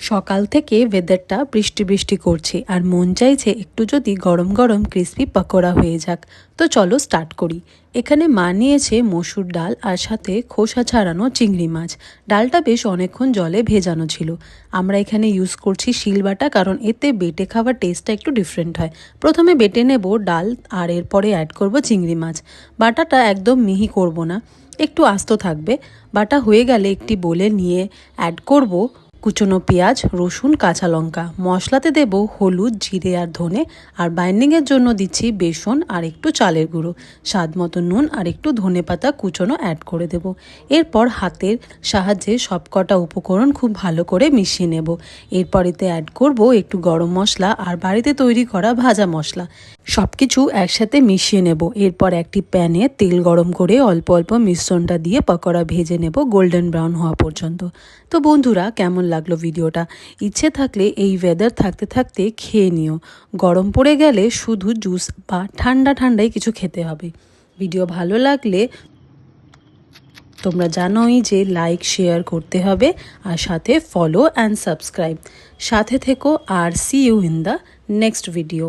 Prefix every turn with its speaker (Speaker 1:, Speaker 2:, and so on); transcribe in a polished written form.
Speaker 1: সকাল থেকে ওয়েদারটা বৃষ্টি বৃষ্টি করছে আর মন চাইছে একটু যদি গরম গরম ক্রিসপি পকোড়া হয়ে যাক। তো চলো স্টার্ট করি। এখানে মা নিয়েছে মসুর ডাল আর সাথে খোসা ছাড়ানো চিংড়ি মাছ। ডালটা বেশ অনেকক্ষণ জলে ভেজানো ছিল। আমরা এখানে ইউজ করছি শিলবাটা, কারণ এতে বেটে খাওয়ার টেস্টটা একটু ডিফারেন্ট হয়। প্রথমে বেটে নেব ডাল আর এরপরে অ্যাড করব চিংড়ি মাছ। বাটাটা একদম মিহি করব না, একটু আস্ত থাকবে। বাটা হয়ে গেলে একটি বোলে নিয়ে অ্যাড করব কুচনো পেঁয়াজ, রসুন, কাঁচা লঙ্কা। মশলাতে দেব হলুদ, জিরে আর ধনে। আর বাইন্ডিংয়ের জন্য দিচ্ছি বেসন আর একটু চালের গুঁড়ো, স্বাদ মতো নুন আর একটু ধনেপাতা কুচনো অ্যাড করে দেব। এরপর হাতের সাহায্যে সবকটা উপকরণ খুব ভালো করে মিশিয়ে নেব। এরপর এতে অ্যাড করব একটু গরম মশলা আর বাড়িতে তৈরি করা ভাজা মশলা। সব কিছু একসাথে মিশিয়ে নেব। এরপর একটি প্যানে তেল গরম করে অল্প অল্প মিশ্রণটা দিয়ে পকোড়া ভেজে নেব গোল্ডেন ব্রাউন হওয়া পর্যন্ত। তো বন্ধুরা, কেমন লাগলো ভিডিওটা? ইচ্ছে থাকলে এই ওয়েদার থাকতে থাকতে খেয়ে নিও। গরম পড়ে গেলে শুধু জুস বা ঠান্ডা ঠান্ডাই কিছু খেতে হবে। ভিডিও ভালো লাগলে তোমরা জানোই যে লাইক শেয়ার করতে হবে, আর সাথে ফলো অ্যান্ড সাবস্ক্রাইব। সাথে থেকো আর see you in the next video.